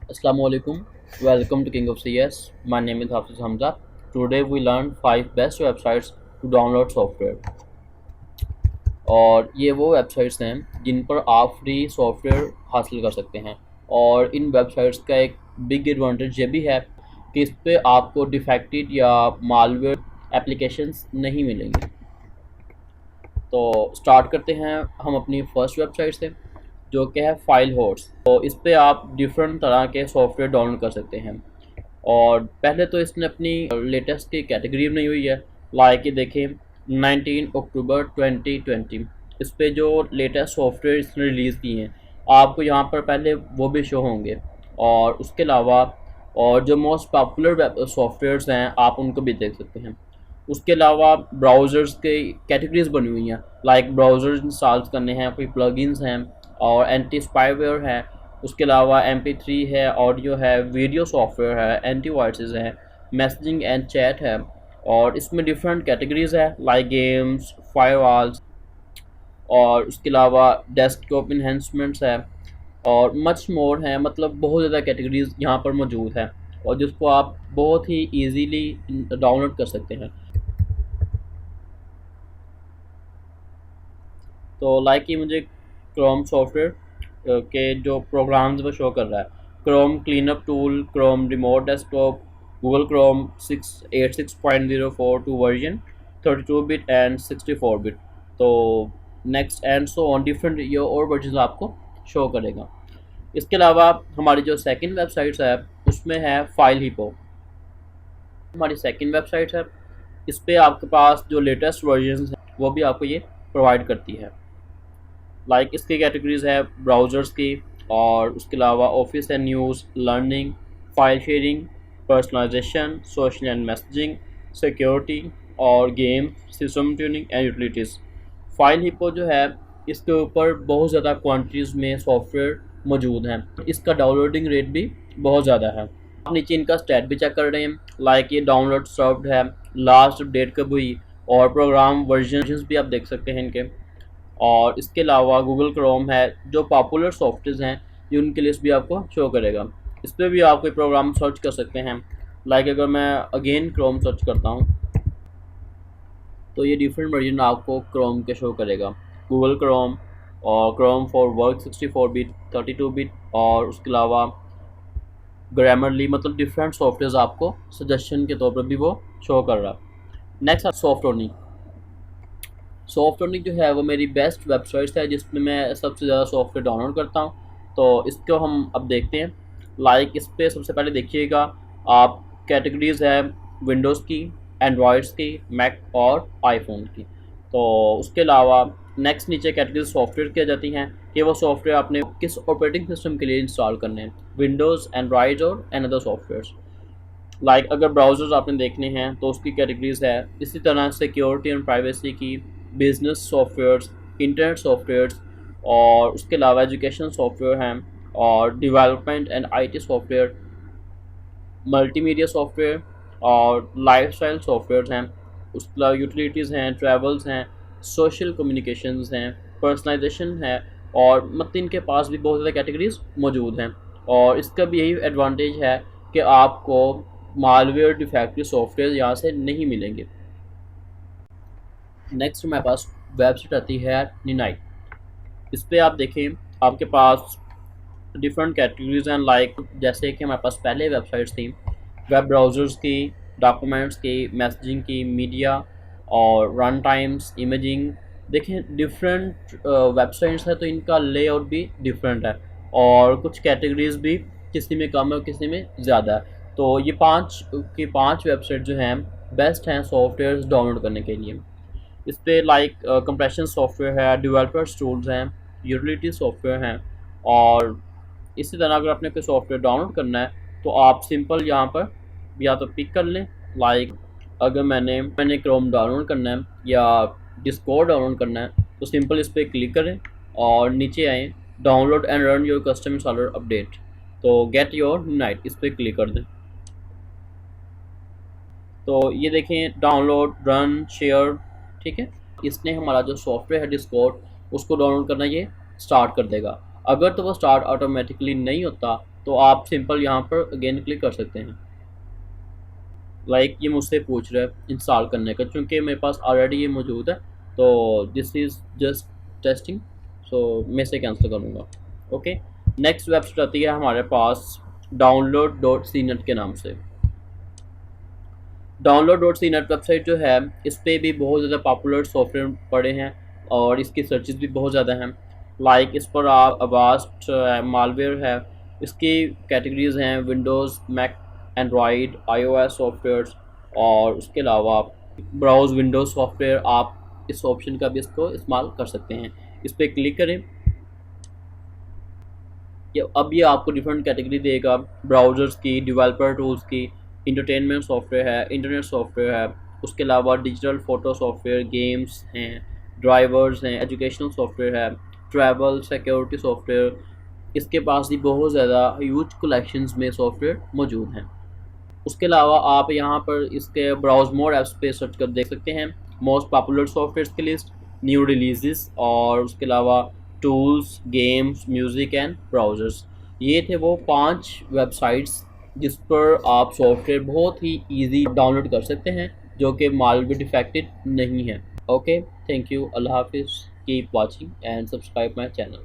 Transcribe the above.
Assalamualaikum. Welcome to King of CS. My name is Hafiz Hamza. Today we learn 5 best websites to download software. और ये वो websites हैं जिन पर आप free software हासिल कर सकते हैं। और इन वेबसाइट्स का एक बिग एडवांटेज ये भी है कि इस पे आपको डिफेक्टेड या मालवेयर एप्लीकेशंस नहीं मिलेंगे। तो स्टार्ट करते हैं हम अपनी फर्स्ट वेबसाइट से, जो कि है फाइल होस्ट। तो इस पे आप डिफरेंट तरह के सॉफ्टवेयर डाउनलोड कर सकते हैं। और पहले तो इसने अपनी लेटेस्ट की कैटेगरी बनाई हुई है, लाइक ये देखें 19 अक्टूबर 2020। इस पे जो लेटेस्ट सॉफ्टवेयर इसने रिलीज़ किए हैं आपको यहाँ पर पहले वो भी शो होंगे। और उसके अलावा और जो मोस्ट पॉपुलर सॉफ्टवेयर्स हैं आप उनको भी देख सकते हैं। उसके अलावा ब्राउज़र्स के कैटेगरीज बनी हुई हैं, लाइक ब्राउज़र्स इंस्टॉल करने हैं, कोई प्लगइन्स हैं और एंटी स्पाईवेयर है। उसके अलावा MP3 है, ऑडियो है, वीडियो सॉफ्टवेयर है, एंटीवायरसेस है, मैसेजिंग एंड चैट है। और इसमें डिफरेंट कैटेगरीज है, लाइक गेम्स, फायरवॉल्स, और उसके अलावा डेस्कटॉप इन्हेंसमेंट्स है और मच मोर है। मतलब बहुत ज़्यादा कैटेगरीज यहाँ पर मौजूद है और जिसको आप बहुत ही ईजीली डाउनलोड कर सकते हैं। तो लाइक ये मुझे क्रोम सॉफ्टवेयर के जो प्रोग्राम्स वो शो कर रहा है, Chrome cleanup tool, Chrome remote desktop, Google Chrome 686.04 to version 32 bit and 64 bit. तो next and so on different ये और वर्जन आपको शो करेगा। इसके अलावा हमारी जो सेकंड वेबसाइट है उसमें है फाइल हिपो। हमारी सेकंड वेबसाइट है, इस पर आपके पास जो लेटेस्ट वर्जन है वो भी आपको ये प्रोवाइड करती है। लाइक इसकी कैटेगरीज है ब्राउज़र्स की, और उसके अलावा office and news, learning, file sharing, personalisation, social and messaging, security और game, system tuning and utilities. File Hippo जो है इसके ऊपर बहुत ज़्यादा क्वान्टिटीज़ में सॉफ्टवेयर मौजूद हैं। इसका डाउनलोडिंग रेट भी बहुत ज़्यादा है। आप नीचे इनका स्टैट भी चेक कर रहे हैं, लाइक ये डाउनलोड सर्व्ड है, लास्ट अपडेट कब हुई, और प्रोग्राम वर्जन भी आप देख सकते हैं इनके। और इसके अलावा गूगल क्रोम है, जो पॉपुलर सॉफ्टवेयर हैं ये उनकी लिस्ट भी आपको शो करेगा। इस पर भी आप कोई प्रोग्राम सर्च कर सकते हैं। लाइक अगर मैं अगेन क्रोम सर्च करता हूँ तो ये डिफरेंट वर्जन आपको क्रोम के शो करेगा, गूगल क्रोम और Chrome for work 64 bit, 32 bit, और उसके अलावा ग्रामरली, मतलब डिफरेंट सॉफ्टवेयर आपको सजेशन के तौर पर भी वो शो कर रहा है। नेक्स्ट सॉफ्टवेयर जो है वो मेरी बेस्ट वेबसाइट है जिसमें मैं सबसे ज़्यादा सॉफ्टवेयर डाउनलोड करता हूँ। तो इसको हम अब देखते हैं। लाइक इस पर सबसे पहले देखिएगा आप कैटेगरीज है विंडोज़ की, एंड्रॉयड्स की, मैक और आईफोन की। तो उसके अलावा नेक्स्ट नीचे कैटेगरी सॉफ्टवेयर की जाती हैं कि वो सॉफ्टवेयर आपने किस ऑपरेटिंग सिस्टम के लिए इंस्टॉल करने हैं, विंडोज़, एंड्रॉयड और अदर सॉफ्टवेयर्स। लाइक अगर ब्राउज़र्स आपने देखने हैं तो उसकी कैटेगरीज है। इसी तरह सिक्योरिटी एंड प्राइवेसी की, बिजनेस सॉफ्टवेयर्स, इंटरनेट सॉफ्टवेयर्स, और उसके अलावा एजुकेशन सॉफ्टवेयर हैं, और development and IT software, multimedia software और लाइफस्टाइल सॉफ्टवेयर हैं। उसके अलावा यूटिलिटीज़ हैं, ट्रैवल्स हैं, सोशल कम्युनिकेशंस हैं, पर्सनलाइजेशन है, और मतलब इनके पास भी बहुत ज़्यादा कैटेगरीज मौजूद हैं। और इसका भी यही एडवांटेज है कि आपको मालवेयर डिफेक्टिव सॉफ्टवेयर यहाँ से नहीं मिलेंगे। नेक्स्ट हमारे पास वेबसाइट आती है निनाइट। इस पर आप देखें आपके पास डिफरेंट कैटेगरीज हैं, लाइक जैसे कि हमारे पास पहले वेबसाइट्स थी वेब ब्राउज़र्स की, डॉक्यूमेंट्स की, मैसेजिंग की, मीडिया और रन टाइम्स, इमेजिंग। देखें डिफरेंट वेबसाइट्स है तो इनका लेआउट भी डिफरेंट है और कुछ कैटेगरीज भी किसी में कम है और किसी में ज़्यादा है। तो ये पांच वेबसाइट जो हैं बेस्ट हैं सॉफ्टवेयर डाउनलोड करने के लिए। इस पर लाइक कंप्रेशन सॉफ्टवेयर है, डेवलपर्स टूल्स हैं, यूटिलिटी सॉफ्टवेयर हैं। और इसी तरह अगर आपने कोई सॉफ्टवेयर डाउनलोड करना है तो आप सिंपल यहाँ पर या तो पिक कर लें। लाइक अगर मैंने क्रोम डाउनलोड करना है या डिस्कॉर्ड डाउनलोड करना है तो सिंपल इस पर क्लिक करें और नीचे आएँ, download and run your custom installer update, तो गेट योर नाइट इस पर क्लिक कर दें। तो ये देखें डाउनलोड, रन, शेयर, ठीक है। इसने हमारा जो सॉफ्टवेयर है डिस्कॉर्ड उसको डाउनलोड करना ये स्टार्ट कर देगा। अगर तो वो स्टार्ट ऑटोमेटिकली नहीं होता तो आप सिंपल यहाँ पर अगेन क्लिक कर सकते हैं। लाइक ये मुझसे पूछ रहा है इंस्टॉल करने का, चूँकि मेरे पास ऑलरेडी ये मौजूद है, तो दिस इज़ जस्ट टेस्टिंग, सो मैं इसे कैंसिल करूँगा। ओके, नेक्स्ट वेबसाइट आती है हमारे पास download.cnet के नाम से। download.cnet वेबसाइट जो है, इस पर भी बहुत ज़्यादा पॉपुलर सॉफ्टवेयर पड़े हैं और इसकी सर्चेस भी बहुत ज़्यादा हैं। लाइक इस पर आप अवास्ट मालवेयर है, इसकी कैटेगरीज हैं Windows, Mac, Android, iOS softwares, और उसके अलावा ब्राउज़ विंडोज़ सॉफ्टवेयर। आप इस ऑप्शन का भी इसको इस्तेमाल कर सकते हैं। इस पर क्लिक करें, अब ये आपको डिफरेंट कैटेगरी देगा, ब्राउज़र्स की, डेवलपर टूल्स की, इंटरटेनमेंट सॉफ्टवेयर है, इंटरनेट सॉफ्टवेयर है, उसके अलावा डिजिटल फ़ोटो सॉफ्टवेयर, गेम्स हैं, ड्राइवर्स हैं, एजुकेशनल सॉफ्टवेयर है, ट्रैवल सिक्योरिटी सॉफ्टवेयर। इसके पास भी बहुत ज़्यादा ह्यूज कलेक्शंस में सॉफ्टवेयर मौजूद हैं। उसके अलावा आप यहाँ पर इसके ब्राउज मोर ऐप्स पे सर्च कर देख सकते हैं, मोस्ट पॉपुलर सॉफ्टवेयर की लिस्ट, न्यू रिलीजेस, और उसके अलावा tools, games, music and browsers. ये थे वो 5 वेबसाइट्स जिस पर आप सॉफ्टवेयर बहुत ही इजी डाउनलोड कर सकते हैं जो कि मालवेयर डिफेक्टेड नहीं है। ओके, थैंक यू, अल्लाह हाफिज़, keep watching and subscribe my channel.